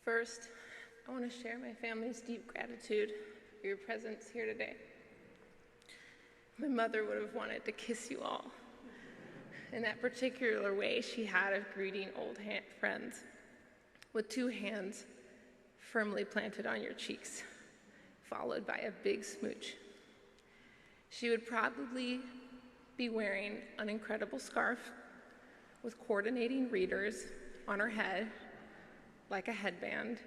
First, I want to share my family's deep gratitude for your presence here today. My mother would have wanted to kiss you all. In that particular way she had of greeting old friends, with two hands firmly planted on your cheeks, followed by a big smooch. She would probably be wearing an incredible scarf with coordinating readers on her head, like a headband,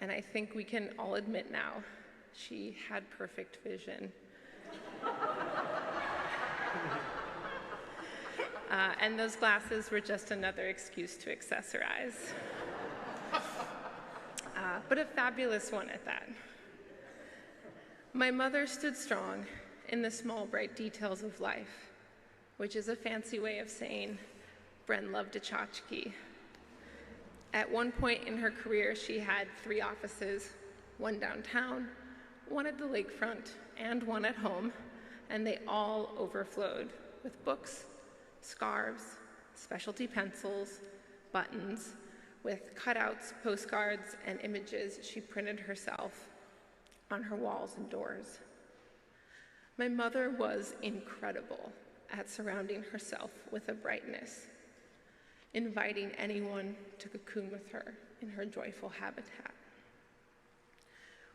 and I think we can all admit now, she had perfect vision. And those glasses were just another excuse to accessorize. But a fabulous one at that. My mother stood strong in the small, bright details of life, which is a fancy way of saying Bren loved a tchotchke. At one point in her career, she had 3 offices, one downtown, one at the lakefront, and one at home, and they all overflowed with books, scarves, specialty pencils, buttons, with cutouts, postcards, and images she printed herself on her walls and doors. My mother was incredible at surrounding herself with a brightness, inviting anyone to cocoon with her in her joyful habitat.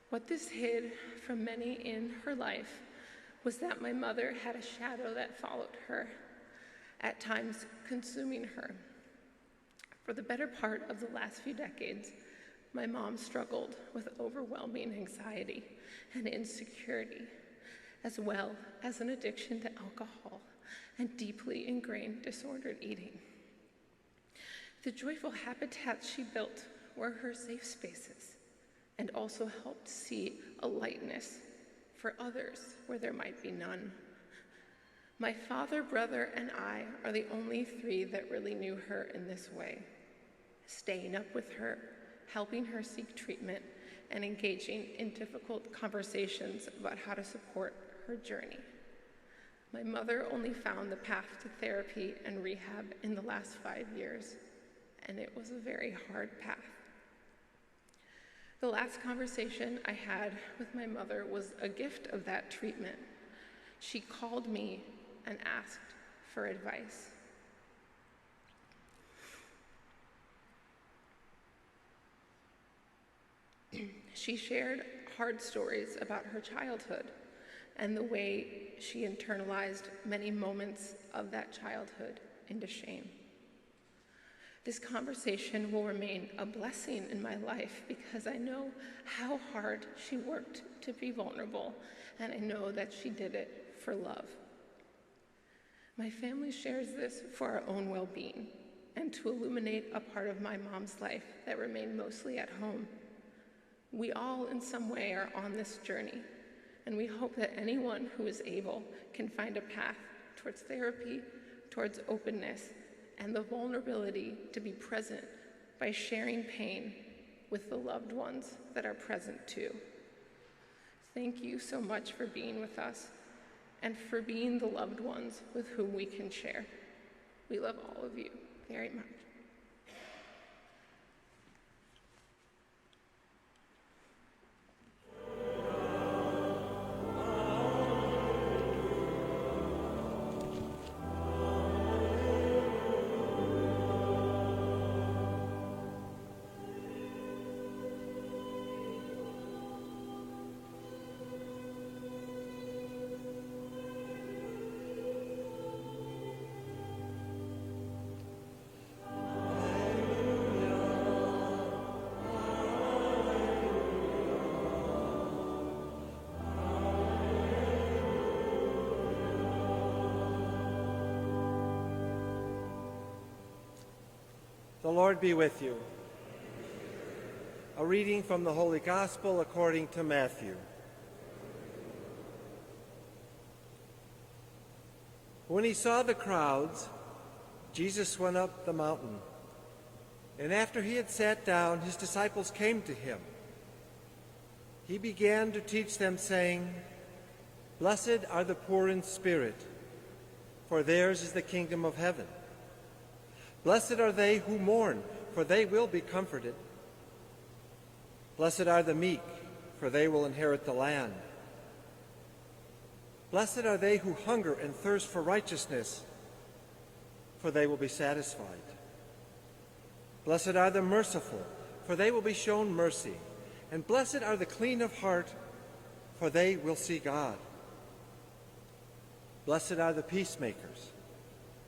What this hid from many in her life was that my mother had a shadow that followed her, at times consuming her. For the better part of the last few decades, my mom struggled with overwhelming anxiety and insecurity, as well as an addiction to alcohol and deeply ingrained disordered eating. The joyful habitats she built were her safe spaces and also helped see a lightness for others where there might be none. My father, brother, and I are the only 3 that really knew her in this way, staying up with her, helping her seek treatment, and engaging in difficult conversations about how to support her journey. My mother only found the path to therapy and rehab in the last 5 years, and it was a very hard path. The last conversation I had with my mother was a gift of that treatment. She called me and asked for advice. She shared hard stories about her childhood and the way she internalized many moments of that childhood into shame. This conversation will remain a blessing in my life because I know how hard she worked to be vulnerable, and I know that she did it for love. My family shares this for our own well-being and to illuminate a part of my mom's life that remained mostly at home. We all, in some way, are on this journey, and we hope that anyone who is able can find a path towards therapy, towards openness, and the vulnerability to be present by sharing pain with the loved ones that are present too. Thank you so much for being with us and for being the loved ones with whom we can share. We love all of you very much. The Lord be with you. A reading from the Holy Gospel according to Matthew. When he saw the crowds, Jesus went up the mountain. And after he had sat down, his disciples came to him. He began to teach them, saying, "Blessed are the poor in spirit, for theirs is the kingdom of heaven. Blessed are they who mourn, for they will be comforted. Blessed are the meek, for they will inherit the land. Blessed are they who hunger and thirst for righteousness, for they will be satisfied. Blessed are the merciful, for they will be shown mercy. And blessed are the clean of heart, for they will see God. Blessed are the peacemakers,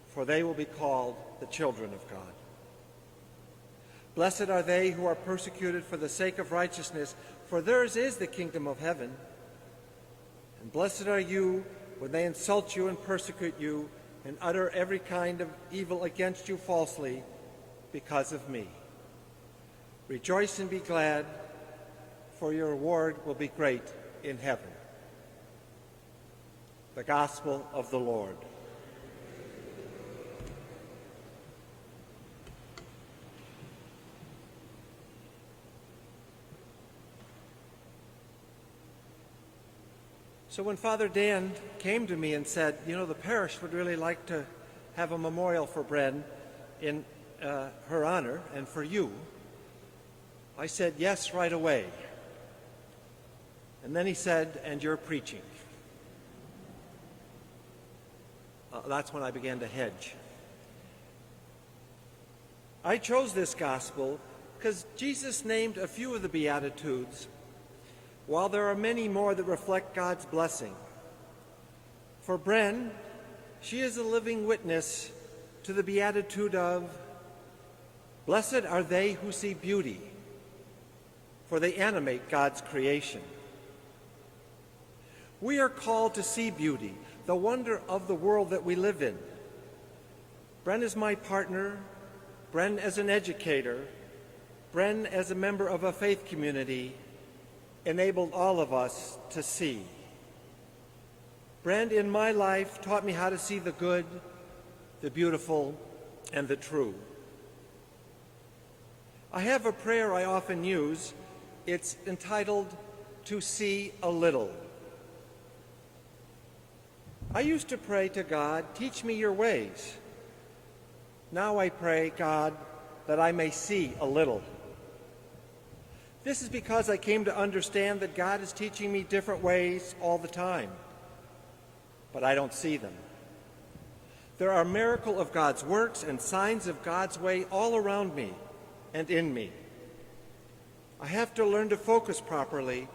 for they will be called the children of God. Blessed are they who are persecuted for the sake of righteousness, for theirs is the kingdom of heaven. And blessed are you when they insult you and persecute you and utter every kind of evil against you falsely because of me. Rejoice and be glad, for your reward will be great in heaven. The Gospel of the Lord. So when Father Dan came to me and said, the parish would really like to have a memorial for Bren in her honor and for you, I said yes right away. And then he said, and you're preaching. That's when I began to hedge. I chose this gospel because Jesus named a few of the Beatitudes, while there are many more that reflect God's blessing. For Bren, she is a living witness to the beatitude of, blessed are they who see beauty, for they animate God's creation. We are called to see beauty, the wonder of the world that we live in. Bren is my partner, Bren as an educator, Bren as a member of a faith community, enabled all of us to see. Bren in my life taught me how to see the good, the beautiful, and the true. I have a prayer I often use. It's entitled, To See a Little. I used to pray to God, teach me your ways. Now I pray, God, that I may see a little. This is because I came to understand that God is teaching me different ways all the time, but I don't see them. There are miracles of God's works and signs of God's way all around me and in me. I have to learn to focus properly,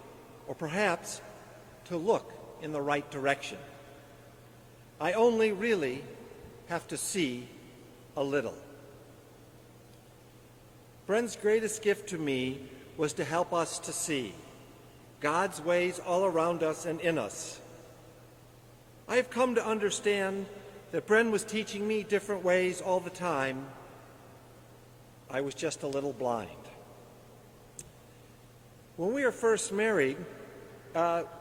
or perhaps to look in the right direction. I only really have to see a little. Bren's greatest gift to me was to help us to see God's ways all around us and in us. I have come to understand that Bren was teaching me different ways all the time. I was just a little blind. When we were first married,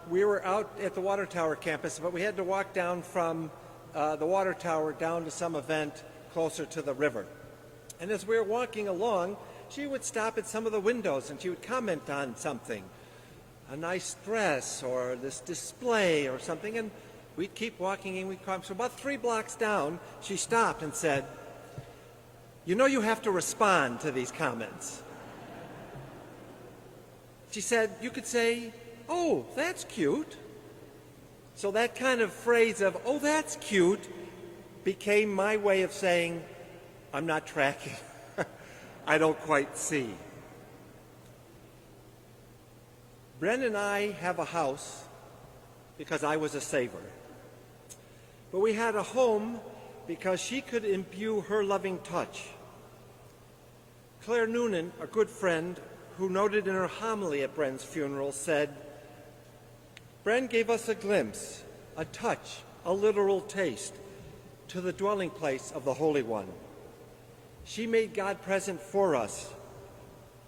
we were out at the Water Tower campus, but we had to walk down from the Water Tower down to some event closer to the river. And as we were walking along, she would stop at some of the windows and she would comment on something, a nice dress or this display or something, and we'd keep walking and we'd come. So about 3 blocks down, she stopped and said, you have to respond to these comments. She said, you could say, oh, that's cute. So that kind of phrase of, oh, that's cute, became my way of saying, I'm not tracking. I don't quite see. Bren and I have a house because I was a saver. But we had a home because she could imbue her loving touch. Claire Noonan, a good friend who noted in her homily at Bren's funeral, said, Bren gave us a glimpse, a touch, a literal taste to the dwelling place of the Holy One. She made God present for us.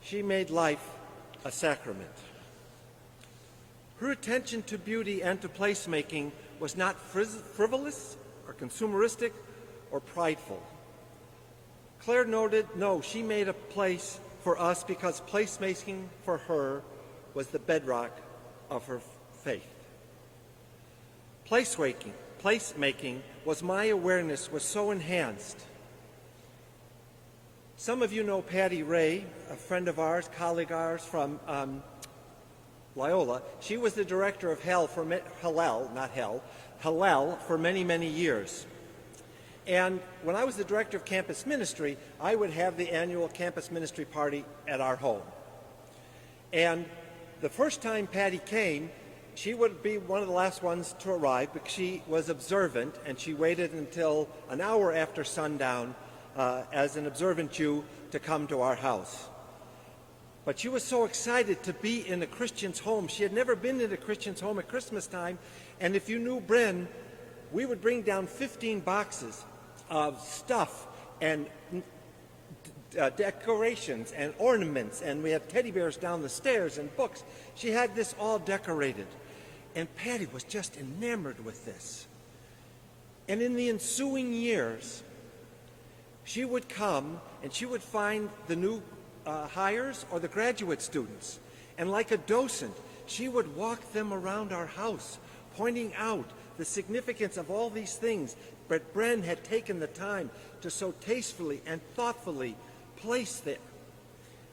She made life a sacrament. Her attention to beauty and to placemaking was not frivolous or consumeristic or prideful. Claire noted, no, she made a place for us because placemaking for her was the bedrock of her faith. Placemaking was my awareness was so enhanced, Some of you know Patty Ray, a friend of ours, colleague of ours from Loyola. She was the director of Hillel for many, many years. And when I was the director of campus ministry, I would have the annual campus ministry party at our home. And the first time Patty came, she would be one of the last ones to arrive because she was observant, and she waited until an hour after sundown as an observant Jew to come to our house. But she was so excited to be in a Christian's home. She had never been in a Christian's home at Christmas time, and if you knew Bren, we would bring down 15 boxes of stuff and decorations and ornaments, and we had teddy bears down the stairs and books. She had this all decorated, and Patty was just enamored with this. And in the ensuing years, she would come and she would find the new hires or the graduate students, and like a docent, she would walk them around our house, pointing out the significance of all these things that Bren had taken the time to so tastefully and thoughtfully place there.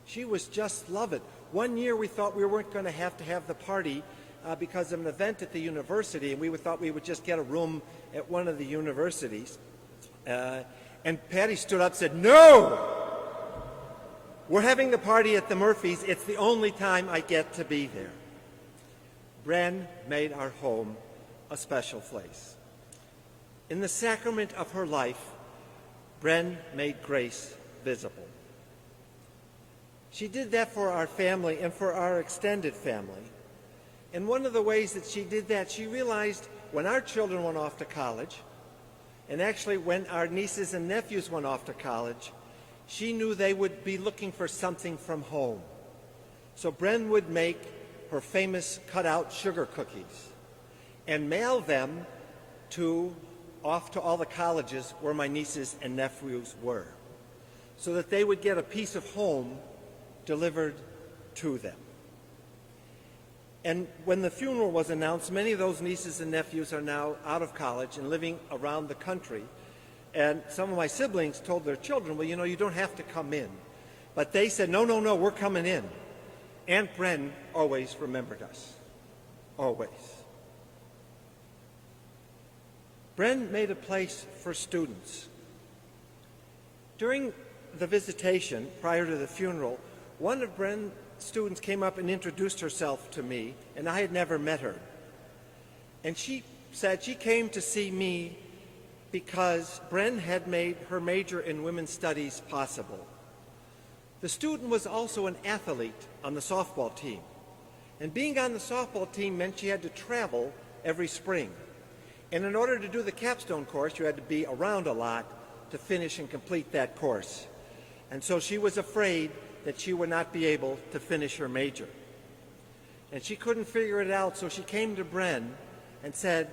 She was just love it. One year we thought we weren't going to have the party because of an event at the university, and we thought we would just get a room at one of the universities. And Patty stood up and said, "No! We're having the party at the Murphys. It's the only time I get to be there." Bren made our home a special place. In the sacrament of her life, Bren made grace visible. She did that for our family and for our extended family. And one of the ways that she did that, she realized when our children went off to college, and actually when our nieces and nephews went off to college, she knew they would be looking for something from home. So Bren would make her famous cut-out sugar cookies and mail them off to all the colleges where my nieces and nephews were, so that they would get a piece of home delivered to them. And when the funeral was announced, many of those nieces and nephews are now out of college and living around the country. And some of my siblings told their children, "Well, you don't have to come in." But they said, no, we're coming in. Aunt Bren always remembered us. Always. Bren made a place for students. During the visitation, prior to the funeral, one of Bren's students came up and introduced herself to me, and I had never met her. And she said she came to see me because Bren had made her major in women's studies possible. The student was also an athlete on the softball team, and being on the softball team meant she had to travel every spring. And in order to do the capstone course, you had to be around a lot to finish and complete that course. And so she was afraid that she would not be able to finish her major. And she couldn't figure it out, so she came to Bren and said,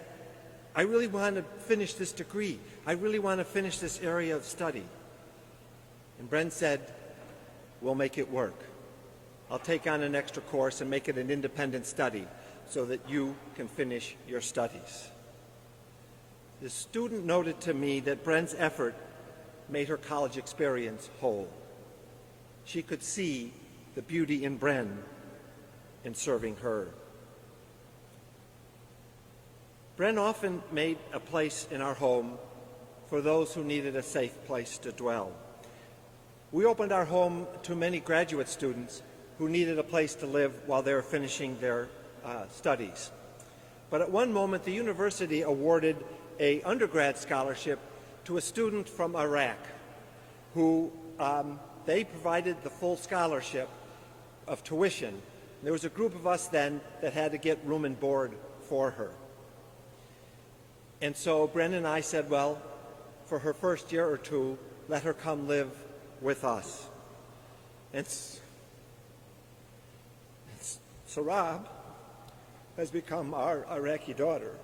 "I really want to finish this degree. I really want to finish this area of study." And Bren said, "We'll make it work. I'll take on an extra course and make it an independent study so that you can finish your studies." The student noted to me that Bren's effort made her college experience whole. She could see the beauty in Bren in serving her. Bren often made a place in our home for those who needed a safe place to dwell. We opened our home to many graduate students who needed a place to live while they were finishing their studies. But at one moment, the university awarded an undergrad scholarship to a student from Iraq who they provided the full scholarship of tuition. There was a group of us then that had to get room and board for her. And so Bren and I said, well, for her first year or two, let her come live with us. And Sarab has become our Iraqi daughter.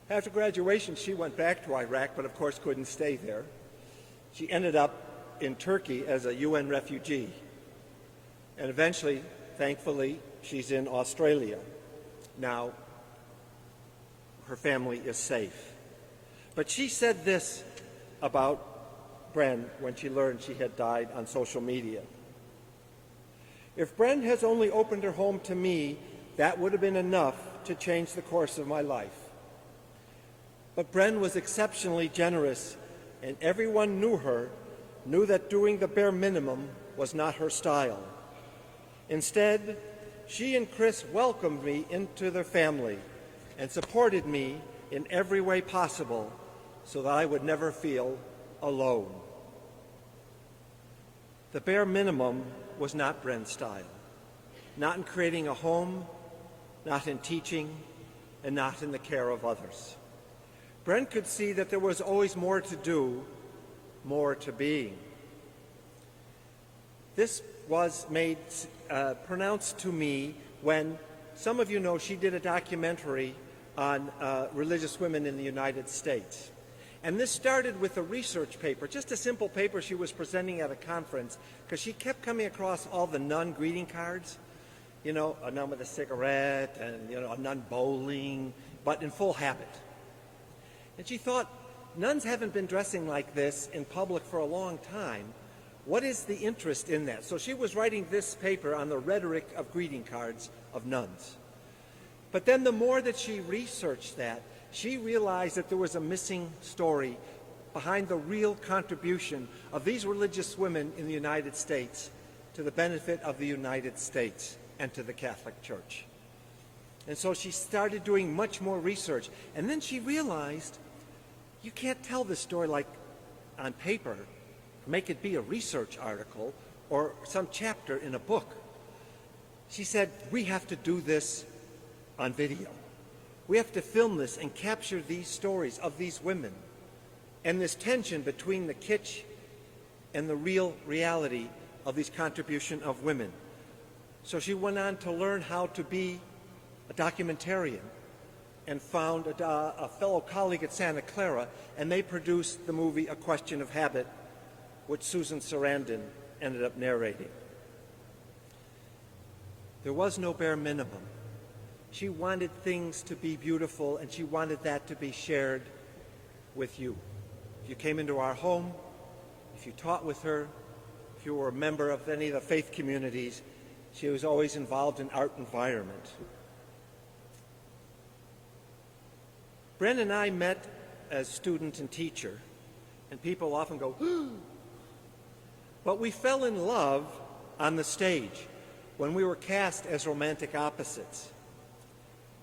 After graduation, she went back to Iraq, but of course couldn't stay there. She ended up in Turkey as a UN refugee. And eventually, thankfully, she's in Australia. Now, her family is safe. But she said this about Bren when she learned she had died on social media. If Bren has only opened her home to me, that would have been enough to change the course of my life. But Bren was exceptionally generous, and everyone knew that doing the bare minimum was not her style. Instead, she and Chris welcomed me into their family and supported me in every way possible so that I would never feel alone. The bare minimum was not Bren's style, not in creating a home, not in teaching, and not in the care of others. Bren could see that there was always more to do, more to being. This was made pronounced to me when, some of you know, she did a documentary on religious women in the United States. And this started with a research paper, just a simple paper she was presenting at a conference, because she kept coming across all the nun greeting cards, you know, a nun with a cigarette and, you know, a nun bowling, but in full habit. And she thought, nuns haven't been dressing like this in public for a long time. What is the interest in that? So she was writing this paper on the rhetoric of greeting cards of nuns. But then the more that she researched that, she realized that there was a missing story behind the real contribution of these religious women in the United States to the benefit of the United States and to the Catholic Church. And so she started doing much more research. And then she realized you can't tell this story like on paper, make it be a research article or some chapter in a book. She said, we have to do this on video. We have to film this and capture these stories of these women and this tension between the kitsch and the real reality of these contributions of women. So she went on to learn how to be a documentarian and found a fellow colleague at Santa Clara, and they produced the movie A Question of Habit, which Susan Sarandon ended up narrating. There was no bare minimum. She wanted things to be beautiful, and she wanted that to be shared with you. If you came into our home, if you taught with her, if you were a member of any of the faith communities, she was always involved in art environment. Bren and I met as student and teacher, and people often go, but we fell in love on the stage when we were cast as romantic opposites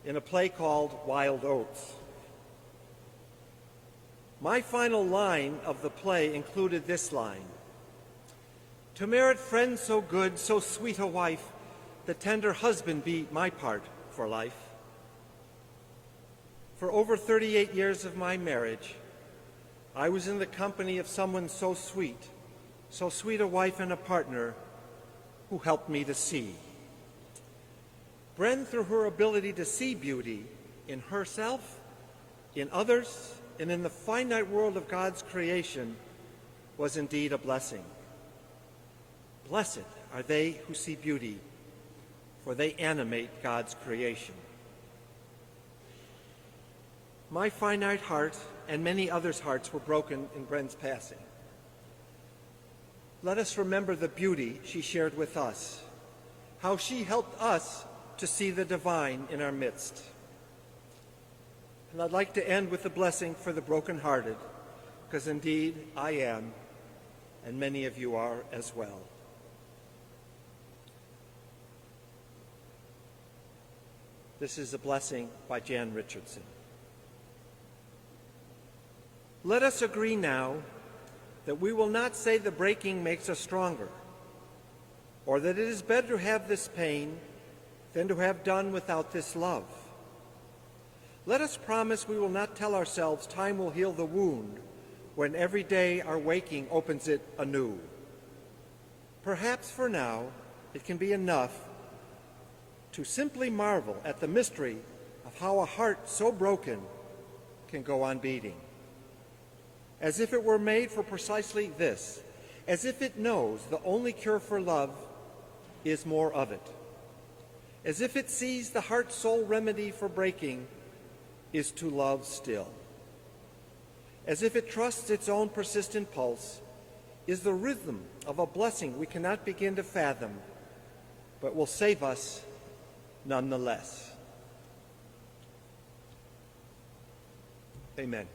in a play called Wild Oats. My final line of the play included this line: to merit friend so good, so sweet a wife, the tender husband be my part for life. For over 38 years of my marriage, I was in the company of someone so sweet a wife and a partner who helped me to see. Bren, through her ability to see beauty in herself, in others, and in the finite world of God's creation, was indeed a blessing. Blessed are they who see beauty, for they animate God's creation. My finite heart and many others' hearts were broken in Bren's passing. Let us remember the beauty she shared with us, how she helped us to see the divine in our midst. And I'd like to end with a blessing for the brokenhearted, because indeed I am, and many of you are as well. This is a blessing by Jan Richardson. Let us agree now that we will not say the breaking makes us stronger, or that it is better to have this pain than to have done without this love. Let us promise we will not tell ourselves time will heal the wound when every day our waking opens it anew. Perhaps for now it can be enough to simply marvel at the mystery of how a heart so broken can go on beating. As if it were made for precisely this, as if it knows the only cure for love is more of it, as if it sees the heart's sole remedy for breaking is to love still, as if it trusts its own persistent pulse is the rhythm of a blessing we cannot begin to fathom, but will save us nonetheless. Amen.